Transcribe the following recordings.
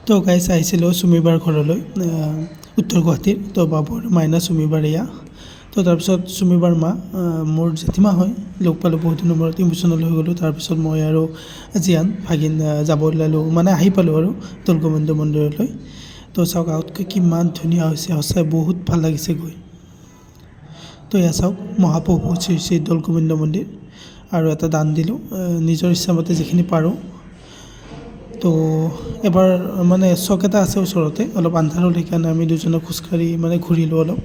তো গাইজ আহিছিলোঁ চুমিবাৰ ঘৰলৈ উত্তৰ গুৱাহাটীৰ। তো বাবুৰ মাইনা চুমিবাৰ এয়া। তো তাৰপিছত চুমিবাৰ মা মোৰ জেঠীমা হয়, লগ পালোঁ বহুত দিনৰ মূৰত, ইমোশ্যনেল হৈ গ'লোঁ। তাৰপিছত মই আৰু জিয়ান ভাগিন যাব ওলালোঁ, মানে আহি পালোঁ আৰু দৌলগোবিন্দ মন্দিৰলৈ। তো চাওক আগতকৈ কিমান ধুনীয়া হৈছে, সঁচাই বহুত ভাল লাগিছে গৈ। তো এয়া চাওক মহাপ্ৰভু শ্ৰী শ্ৰী দৌলগোবিন্দ মন্দিৰ। আৰু এটা দান দিলোঁ নিজৰ ইচ্ছামতে যিখিনি পাৰোঁ। তো এবাৰ মানে চক এটা আছে ওচৰতে, অলপ আন্ধাৰ হ'ল, সেইকাৰণে আমি দুজনে খোজকাঢ়ি মানে ঘূৰিলোঁ অলপ।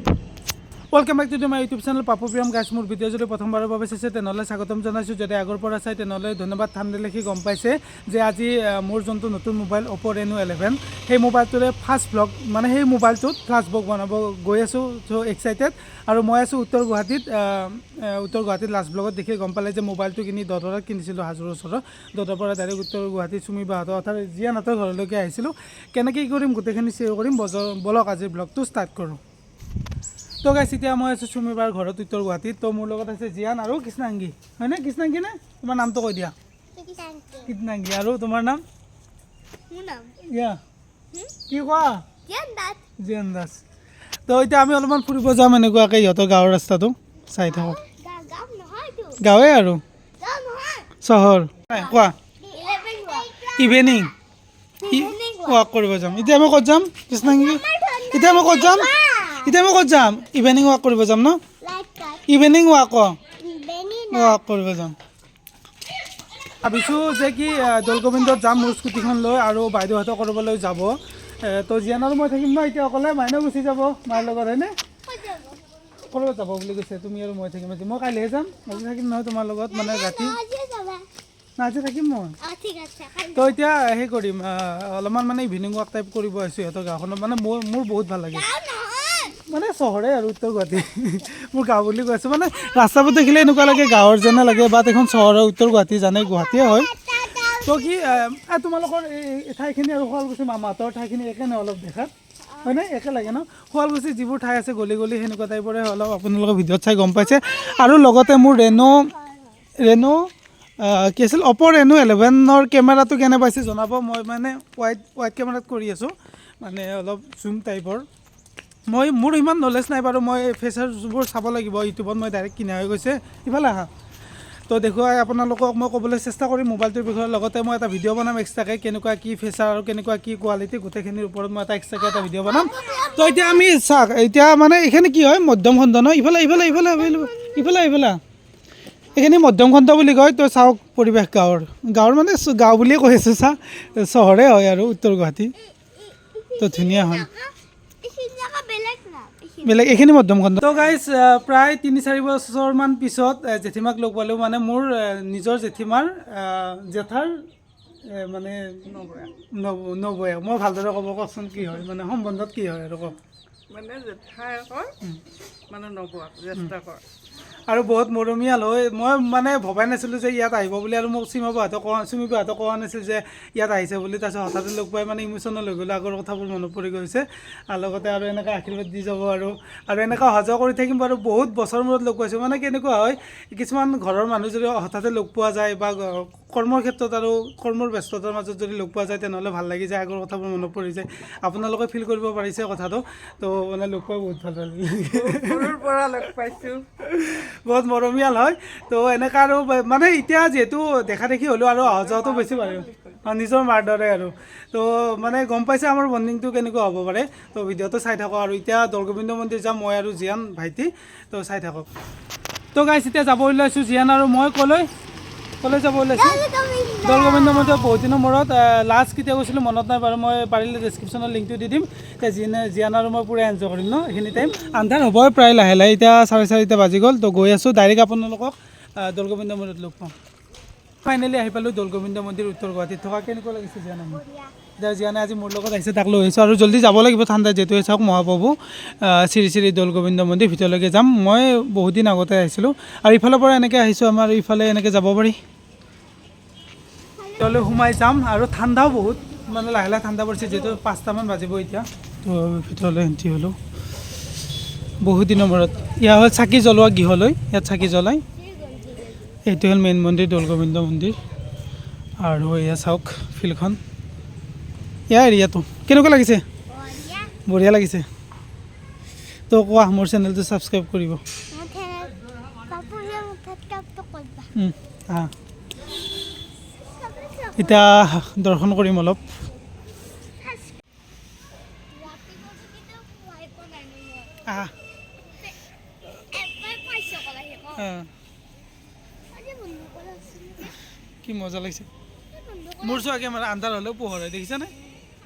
Welcome back to my YouTube channel Papu Priyam guys. মোৰ ভিডিঅ' যদি প্ৰথমবাৰৰ বাবে চাইছে তেনেহ'লে স্বাগতম জনাইছোঁ। যদি আগৰ পৰা চাই তেনেহ'লে ধন্যবাদ। ঠাণ্ডা লিখি গম পাইছে যে আজি মোৰ যোনটো নতুন মোবাইল অপ' ৰেনো 11, সেই মোবাইলটোৰে ফাৰ্ষ্ট ব্লগ, মানে সেই মোবাইলটোত ফাৰ্ষ্ট ব্লগ বনাব গৈ আছোঁ। চ' এক্সাইটেড। আৰু মই আছোঁ উত্তৰ গুৱাহাটীত লাষ্ট ব্লগত দেখি গম পালে যে মোবাইলটো কিনি দদৰত কিনিছিলোঁ, হাজোৰ ওচৰত। দদৰ পৰা ডাইৰেক্ট উত্তৰ গুৱাহাটী চুমিবাহঁতৰ অৰ্থাৎ জিয়ানহঁতৰ ঘৰলৈকে আহিছিলোঁ। কেনেকৈ কি কৰিম গোটেইখিনি শ্বেয়াৰ কৰিম, বলক আজিৰ ব্লগটো ষ্টাৰ্ট কৰোঁ। তো গাইছ এতিয়া মই আছোঁ চুমিবাৰ ঘৰত উত্তৰ গুৱাহাটীত। তো মোৰ লগত আছে জিয়ান আৰু কৃষ্ণাংগী, হয়নে? কৃষ্ণাংগী নে? তোমাৰ নামটো কৈ দিয়া। কৃষ্ণাংগী। আৰু তোমাৰ নাম? ইয়া কি কোৱা? জিয়ান দাস। তো এতিয়া আমি অলপমান ফুৰিব যাম এনেকুৱাকৈ ইহঁতৰ গাঁৱৰ ৰাস্তাটো চাই থাকোঁ। গাঁৱে আৰু চহৰ। কোৱা ইভিনিং ৱাক কৰিব যাম। এতিয়া আমি ক'ত যাম কৃষ্ণাংগী? এতিয়া আমি ক'ত যাম? ইভিনিং ৱাক কৰিব যাম ন? ইভিনিং ৱাক কৰিব যাম। ভাবিছোঁ যে কি দৌলগোবিন্দত যাম মোৰ স্কুটিখন লৈ, আৰু বাইদেউহঁতক ক'ৰবালৈ যাব। তো জিয়ান আৰু মই থাকিম ন এতিয়া অকলে, মাইনাও গুচি যাব মাৰ লগত, হয়নে? ক'ৰবাত যাব বুলি কৈছে, তুমি আৰু মই থাকিম। মই কাইলৈহে যাম, আজি থাকিম নহয় তোমাৰ লগত, মানে ৰাতি। আজি থাকিম মই। তো এতিয়া সেই কৰিম, অলপমান মানে ইভিনিং ৱাক টাইপ কৰিব আহিছোঁ সিহঁতৰ গাঁওখনত। মানে মোৰ বহুত ভাল লাগে, মানে চহৰে আৰু উত্তৰ গুৱাহাটী মোৰ গাঁও বুলি কৈ আছোঁ। মানে ৰাস্তাবোৰ দেখিলে এনেকুৱা লাগে গাঁৱৰ যেনে লাগে, বাট এখন চহৰৰ উত্তৰ গুৱাহাটী, জানে গুৱাহাটীয়ে হয়। তো কি তোমালোকৰ এই ঠাইখিনি আৰু শুৱালকুছি মামাহঁতৰ ঠাইখিনি একে ন অলপ দেখাত, হয়নে? একে লাগে ন? শুৱালকুছি যিবোৰ ঠাই আছে গলি গলি সেনেকুৱা টাইপৰে অলপ, আপোনালোকৰ ভিডিঅ'ত চাই গম পাইছে। আৰু লগতে মোৰ ৰেনো কি আছিল অপ' ৰেনো 11ৰ কেমেৰাটো কেনে পাইছে জনাব। মই মানে ৱাইড কেমেৰাত কৰি আছোঁ, মানে অলপ জুম টাইপৰ। মোৰ ইমান নলেজ নাই বাৰু, মই ফেচাৰ্ছবোৰ চাব লাগিব ইউটিউবত, মই ডাইৰেক্ট কিনা হৈ গৈছে। ইফালে আহা। তো দেখুৱাই আপোনালোকক মই ক'বলৈ চেষ্টা কৰিম মোবাইলটোৰ বিষয়ে। লগতে মই এটা ভিডিঅ' বনাম এক্সট্ৰাকৈ, কেনেকুৱা কি ফেচাৰ আৰু কেনেকুৱা কি কোৱালিটি, গোটেইখিনিৰ ওপৰত মই এক্সট্ৰাকৈ এটা ভিডিঅ' বনাম। তো এতিয়া আমি চাওক, এতিয়া মানে এইখিনি কি হয় মধ্যম খণ্ড ন, ইফালে এইখিনি মধ্যম খণ্ড বুলি কয়। তো চাওক পৰিৱেশ গাঁৱৰ মানে গাঁও বুলিয়ে কৈ আছোঁ, চহৰে হয় আৰু উত্তৰ গুৱাহাটী। তো ধুনীয়া হয়, বেলেগ এইখিনি মধ্যম খণ্ড। তো গাইজ প্ৰায় 3-4 বছৰমান পিছত জেঠীমাক লগ পালোঁ, মানে মোৰ নিজৰ জেঠীমাৰ জেঠাৰ মানে নবৌয়ে। মই ভালদৰে ক'ব, কওকচোন কি হয় মানে সম্বন্ধত কি হয় আৰু কওক। মানে জেঠাইকৰ মানে নবৌক জ্যেষ্ঠকৰ। আৰু বহুত মৰমীয়াল হয়। মই মানে ভবাই নাছিলোঁ যে ইয়াত আহিব বুলি, আৰু মোক চুমিবাহঁতক কোৱা নাছিল যে ইয়াত আহিছে বুলি। তাৰপিছত হঠাতে লগ পাই মানে ইমোশ্যনেল হৈ গ'লোঁ, আগৰ কথাবোৰ মনত পৰি গৈছে। আৰু লগতে আৰু এনেকৈ আশীৰ্বাদ দি যাব, আৰু এনেকৈ অহা যোৱা কৰি থাকিম বাৰু। বহুত বছৰ মূৰত লগ পাইছোঁ। মানে কেনেকুৱা হয়, কিছুমান ঘৰৰ মানুহ যদি হঠাতে লগ পোৱা যায়, বা কৰ্মৰ ক্ষেত্ৰত আৰু কৰ্মৰ ব্যস্ততাৰ মাজত যদি লগ পোৱা যায়, তেনেহ'লে ভাল লাগি যায়, আগৰ কথাবোৰ মনত পৰি যায়। আপোনালোকে ফিল কৰিব পাৰিছে কথাটো। তো মানে লগ পাই বহুত ভাল লাগে, সৰুৰ পৰা লগ পাইছোঁ, বহুত মৰমীয়াল হয়। তো এনেকুৱা আৰু মানে এতিয়া যিহেতু দেখা দেখি হ'লেও আৰু অহা যোৱাটো বেছি পাৰে, নিজৰ মাৰ দৰে আৰু। তো মানে গম পাইছে আমাৰ বণ্ডিংটো কেনেকুৱা হ'ব পাৰে। তো ভিডিঅ'টো চাই থাকক। আৰু এতিয়া দৌলগোবিন্দ মন্দিৰ যাম মই আৰু জিয়ান ভাইটি, তো চাই থাকক। তো গাইছ এতিয়া যাব ওলাইছোঁ জিয়ান আৰু মই। ক'লৈ যাব ওলাইছোঁ? দৌলগোবিন্দ মন্দিৰত বহুত দিনৰ মূৰত। লাষ্ট কেতিয়া গৈছিলোঁ মনত নাই বাৰু, মই পাৰিলে ডেছক্ৰিপশ্যনত লিংকটো দি দিম। এতিয়া জিয়ান আৰু মই পূৰা এনজয় কৰিম ন এইখিনি টাইম। আন্ধাৰ হ'বই প্ৰায় লাহে লাহে, এতিয়া 4:30 বাজি গ'ল। তো গৈ আছোঁ ডাইৰেক্ট আপোনালোকক দৌলগোবিন্দ মন্দিৰত লগ পাম। ফাইনেলি আহি পালোঁ দৌলগোবিন্দ মন্দিৰ উত্তৰ গুৱাহাটীত থকা। কেনেকুৱা লাগিছে জিয়ান? এতিয়া জিয়ানে আজি মোৰ লগত আহিছে, তাক লৈ আহিছোঁ। আৰু জল্দি যাব লাগিব ঠাণ্ডা যিহেতু। চাওক মহাপ্ৰভু শ্ৰী শ্ৰী দৌলগোবিন্দ মন্দিৰ ভিতৰলৈকে যাম। মই বহুত দিন আগতে আহিছিলোঁ, আৰু ইফালৰ পৰা এনেকৈ আহিছোঁ, আমাৰ ইফালে এনেকৈ যাব পাৰি। ভিতৰলৈ সোমাই যাম, আৰু ঠাণ্ডাও বহুত, মানে লাহে লাহে ঠাণ্ডা পৰিছে যিহেতু 5টামান বাজিব এতিয়া। তো ভিতৰলৈ এণ্ট্ৰি হ'লোঁ বহুত দিনৰ মূৰত। ইয়াৰ হ'ল চাকি জ্বলোৱা গৃহলৈ, ইয়াত চাকি জ্বলাই। এইটো হ'ল মেইন মন্দিৰ দৌলগোবিন্দ মন্দিৰ। আৰু এয়া চাওক ফিল্ডখন, ইয়াৰ এৰিয়াটো কেনেকুৱা লাগিছে বঢ়িয়া লাগিছে তো কোৱা মোৰ চেনেলটো ছাবস্ক্ৰাইব কৰিব এতিয়া দৰ্শন কৰিম অলপ কি মজা লাগিছে মোৰ চোৱা কেমেৰা আন্ধাৰ হ'লেও পোহৰ হয় দেখিছানে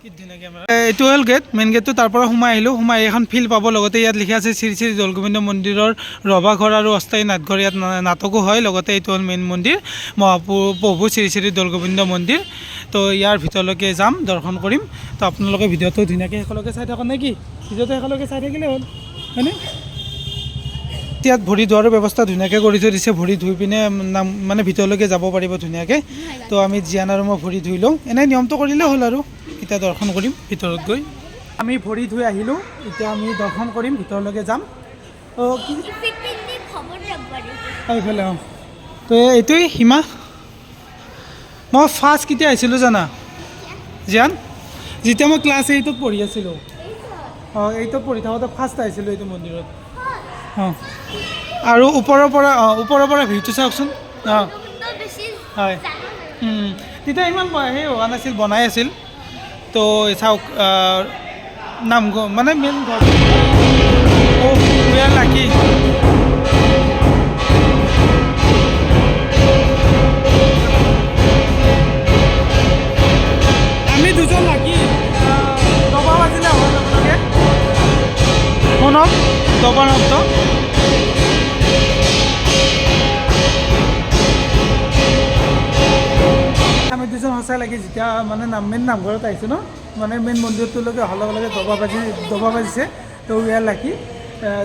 কি ধুনীয়া কেমেৰা এইটো হ'ল গেট মেইন গেটটো তাৰ পৰা সোমাই আহিলোঁ সোমাই এখন ফিল্ড পাব লগতে ইয়াত লিখা আছে শ্ৰী শ্ৰী দৌলগোবিন্দ মন্দিৰৰ ৰভাঘৰ আৰু অস্থায়ী নাটঘৰ ইয়াত নাটকো হয় লগতে এইটো হ'ল মেইন মন্দিৰ মহাপ্ৰভু শ্ৰী শ্ৰী দৌলগোবিন্দ মন্দিৰ তো ইয়াৰ ভিতৰলৈকে যাম দৰ্শন কৰিম তো আপোনালোকে ভিডিঅ'টো ধুনীয়াকৈ শেষলৈকে চাই থাকক নে কি ভিডিঅ'টো শেষলৈকে চাই থাকিলে হ'ল হয়নে ইয়াত ভৰি ধোৱাৰো ব্যৱস্থা ধুনীয়াকৈ কৰি থৈ দিছে ভৰি ধুই পিনে মানে ভিতৰলৈকে যাব পাৰিব ধুনীয়াকৈ তো আমি জিয়ান আৰু মই ভৰি ধুই লওঁ এনেই নিয়মটো কৰিলেই হ'ল আৰু এতিয়া দৰ্শন কৰিম ভিতৰত গৈ আমি ভৰি ধুই আহিলোঁ এতিয়া আমি দৰ্শন কৰিম ভিতৰলৈকে যাম এইফালে অঁ তো এইটোৱেই সীমা মই ফাৰ্ষ্ট কেতিয়া আহিছিলোঁ জানা জিয়ান যেতিয়া মই ক্লাছ 8ত পঢ়ি আছিলোঁ অঁ 8ত পঢ়ি থাকোঁতে ফাৰ্ষ্ট আহিছিলোঁ এইটো মন্দিৰত অঁ আৰু ওপৰৰ পৰা ভিউটো চাওকচোন অঁ হয় তেতিয়া ইমান সেই হোৱা নাছিল বনাই আছিল তো চাওক নামঘৰ মানে মেইন ঘৰ লাকি আমি দুজন লাকি দবা বাজিলে হোৱাৰ লগে লগে শুনক দবা শব্দ আমি দুজন সঁচাই লাগি যেতিয়া মানে মেইন নামঘৰত আহিছোঁ ন মানে মেইন মন্দিৰটোলৈকে অহাৰ লগে লগে দবা বাজিছে তো ইয়াৰ লাকি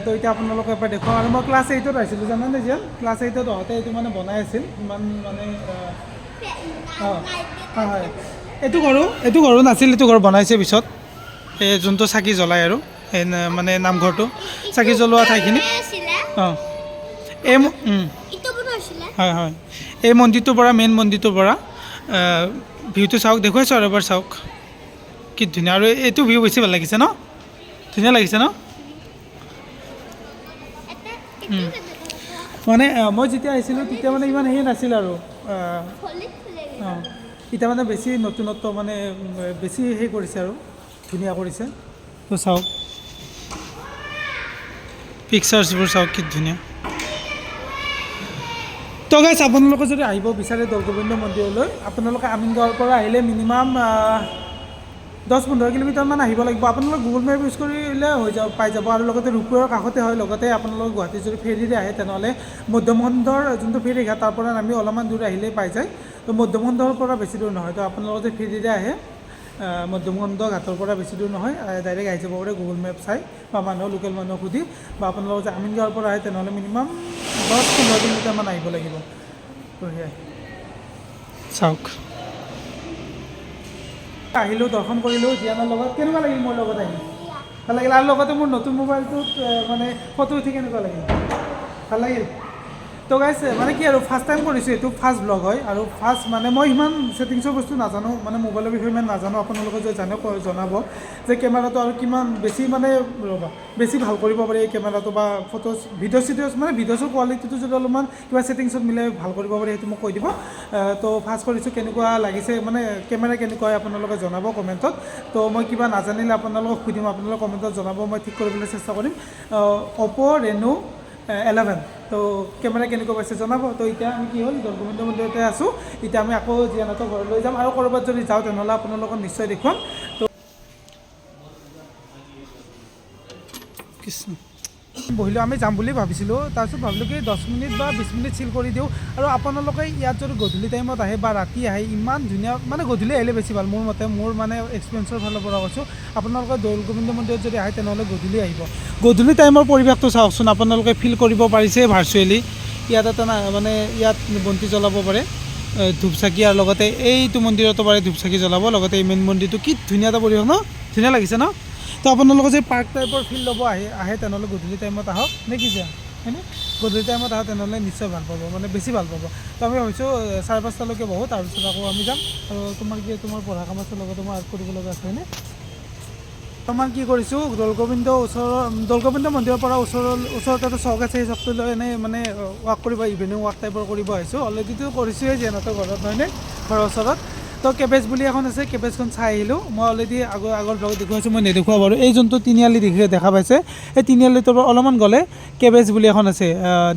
তো এতিয়া আপোনালোকে এবাৰ দেখুৱাওঁ আৰু মই ক্লাছ 8ত আহিছিলোঁ জানানে যে ক্লাছ 8ত আহোঁতে এইটো মানে বনাই আছিল ইমান মানে অঁ হয় হয় এইটো ঘৰো নাছিল এইটো ঘৰ বনাইছে পিছত এই যোনটো চাকি জ্বলায় আৰু এই মানে নামঘৰটো চাকি জ্বলোৱা ঠাইখিনি অঁ এই হয় হয় এই মন্দিৰটোৰ পৰা মেইন মন্দিৰটোৰ পৰা ভিউটো চাওক দেখুৱাইছোঁ আৰু এবাৰ চাওক কি ধুনীয়া আৰু এইটো ভিউ বেছি ভাল লাগিছে ন ধুনীয়া লাগিছে ন মানে মই যেতিয়া আহিছিলোঁ তেতিয়া মানে ইমান হেৰি নাছিল আৰু অঁ এতিয়া মানে বেছি নতুনত্ব মানে বেছি হেৰি কৰিছে আৰু ধুনীয়া কৰিছে তো চাওক পিকচাৰ্ছবোৰ চাওক কি ধুনীয়া তো গাইছ আপোনালোকে যদি আহিব বিচাৰে দৌলগোবিন্দ মন্দিৰলৈ আপোনালোকে আমিনগাঁৱৰ পৰা আহিলে মিনিমাম 10-15 কিলোমিটাৰমান আহিব লাগিব আপোনালোকে গুগল মেপ ইউজ কৰিলে হৈ যাব পাই যাব আৰু লগতে ৰূপপুৰৰ কাষতে হয় লগতে আপোনালোকে গুৱাহাটী যদি ফেৰীৰে আহে তেনেহ'লে মধ্যমখণ্ডৰ যোনটো ফেৰী ঘাট তাৰ পৰা নামি অলপমান দূৰ আহিলেই পাই যায় তো মধ্যমখণ্ডৰ পৰা বেছি দূৰ নহয় তো আপোনালোকে যদি ফেৰীৰে আহে মধ্যমখণ্ড ঘাটৰ পৰা বেছি দূৰ নহয় ডাইৰেক্ট আহি যাব পাৰে গুগল মেপ চাই বা লোকেল মানুহক সুধি বা আপোনালোকে যদি আমিনগাঁৱৰ পৰা আহে তেনেহ'লে মিনিমাম 10-15 কিলোমিটাৰমান আহিব লাগিব তো সেয়াই চাওক আহিলোঁ দৰ্শন কৰিলোঁ জিয়ানৰ লগত কেনেকুৱা লাগিল মোৰ লগত আহি ভাল লাগিল আৰু লগতে মোৰ নতুন মোবাইলটোত মানে ফটো উঠি কেনেকুৱা লাগিল ভাল লাগিল তো গাইছ মানে কি আৰু ফাৰ্ষ্ট টাইম কৰিছোঁ এইটো ফাৰ্ষ্ট ব্লগ হয় আৰু ফাৰ্ষ্ট মানে মই ইমান ছেটিংছৰ বস্তু নাজানো মানে মোবাইলৰ বিষয়ে ইমান নাজানো আপোনালোকে যদি জানে জনাব যে কেমেৰাটো আৰু কিমান বেছি মানে বেছি ভাল কৰিব পাৰি এই কেমেৰাটো বা ফটোজ ভিডিঅ'ছ মানে ভিডিঅ'ছৰ কোৱালিটিটো যদি অলপমান কিবা ছেটিংছত মিলাই ভাল কৰিব পাৰি সেইটো মোক কৈ দিব তো ফাৰ্ষ্ট কৰিছোঁ কেনেকুৱা লাগিছে মানে কেমেৰা কেনেকুৱা হয় আপোনালোকে জনাব কমেণ্টত তো মই কিবা নাজানিলে আপোনালোকক সুধিম আপোনালোকে কমেণ্টত জনাব মই ঠিক কৰিবলৈ চেষ্টা কৰিম অপ' ৰেনো 11 তো কেমেৰা কেনেকুৱা পাইছে জনাব তো এতিয়া আমি কি হ'ল দৌলগোবিন্দ মন্দিৰতে আছোঁ এতিয়া আমি আকৌ জিয়ানহঁতৰ ঘৰলৈ যাম আৰু ক'ৰবাত যদি যাওঁ তেনেহ'লে আপোনালোকক নিশ্চয় দেখুৱাম তো কৃষ্ণ বহিলোঁ আমি যাম বুলি ভাবিছিলোঁ তাৰপিছত ভাবিলোঁ কি 10 মিনিট বা 20 মিনিট চিল কৰি দিওঁ আৰু আপোনালোকে ইয়াত যদি গধূলি টাইমত আহে বা ৰাতি আহে ইমান ধুনীয়া মানে গধূলি আহিলে বেছি ভাল মোৰ মতে মোৰ মানে এক্সপিৰিয়েঞ্চৰ ফালৰ পৰা কৈছোঁ আপোনালোকে দৌলগোবিন্দ মন্দিৰত যদি আহে তেনেহ'লে গধূলি আহিব গধূলি টাইমৰ পৰিৱেশটো চাওকচোন আপোনালোকে ফিল কৰিব পাৰিছে ভাৰ্চুৱেলি ইয়াত এটা মানে ইয়াত বন্তি জ্বলাব পাৰে ধূপ চাকি আৰু লগতে এইটো মন্দিৰতো পাৰে ধূপ চাকি জ্বলাব লগতে এই মেইন মন্দিৰটো কি ধুনীয়া এটা পৰিৱেশ ন ধুনীয়া লাগিছে ন তো আপোনালোকে যদি পাৰ্ক টাইপৰ ফিল ল'ব আহে তেনেহ'লে গধূলি টাইমত আহক নে কি যে হয়নে গধূলি টাইমত আহা তেনেহ'লে নিশ্চয় ভাল পাব মানে বেছি ভাল পাব তো আমি ভাবিছোঁ 5:30লৈকে বহোঁ তাৰপিছত আকৌ আমি যাম আৰু তোমাৰ পঢ়া কাম আছে লগতে মই আৰ্ট কৰিব লগা আছে হয়নে বৰ্তমান কি কৰিছোঁ দৌলগোবিন্দ মন্দিৰৰ পৰা ওচৰতে এটা চক আছে সেই চকটো লৈ এনেই মানে ৱাক কৰিব ইভিনিং ৱাক টাইপৰ কৰিব আহিছোঁ অলৰেডিটো কৰিছোঁৱেই যিহেতু ঘৰত হয়নে ঘৰৰ ওচৰত তো কেবেজ বুলি এখন আছে কেবেজখন চাই আহিলোঁ মই অলৰেডি আগৰ ব্লগত দেখুৱাইছোঁ মই নেদেখুৱা বাৰু এই যোনটো তিনিআলি দেখা পাইছে এই তিনিআলিটোৰ পৰা অলপমান গ'লে কেবেজ বুলি এখন আছে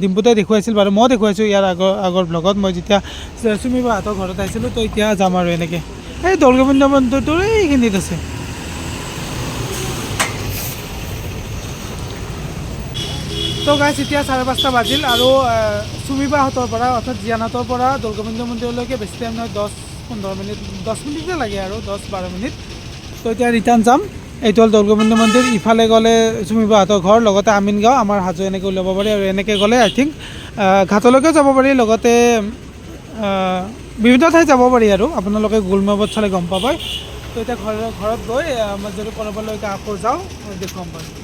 ডিম্পুতে দেখুৱাইছিল বাৰু মই দেখুৱাইছোঁ ইয়াৰ আগৰ ব্লগত মই যেতিয়া চুমি বাহঁতৰ ঘৰত আহিছিলোঁ তো এতিয়া যাম আৰু এনেকৈ এই দৌলগোবিন্দ মন্দিৰটোৰ এইখিনিত আছে তো গাইছ এতিয়া 5:30 বাজিল আৰু চুমিবাহঁতৰ পৰা অৰ্থাৎ জীয়ানহঁতৰ পৰা দৌলগোবিন্দ মন্দিৰলৈকে বেছি টাইম নহয় 10-15 মিনিট 10 মিনিটে লাগে আৰু 10-12 মিনিট তো এতিয়া ৰিটাৰ্ণ যাম এইটো হ'ল দৌলগোবিন্দ মন্দিৰ ইফালে গ'লে চুমিবাহঁতৰ ঘৰ লগতে আমিনগাঁও আমাৰ হাজো এনেকৈ ওলাব পাৰি আৰু এনেকৈ গ'লে আই থিংক ঘাটলৈকেও যাব পাৰি লগতে বিভিন্ন ঠাইত যাব পাৰি আৰু আপোনালোকে গুগল মেপত চালে গম পাবই তো এতিয়া ঘৰত গৈ মই যদি ক'ৰবালৈকে আকৌ যাওঁ দেখুৱাম বাৰু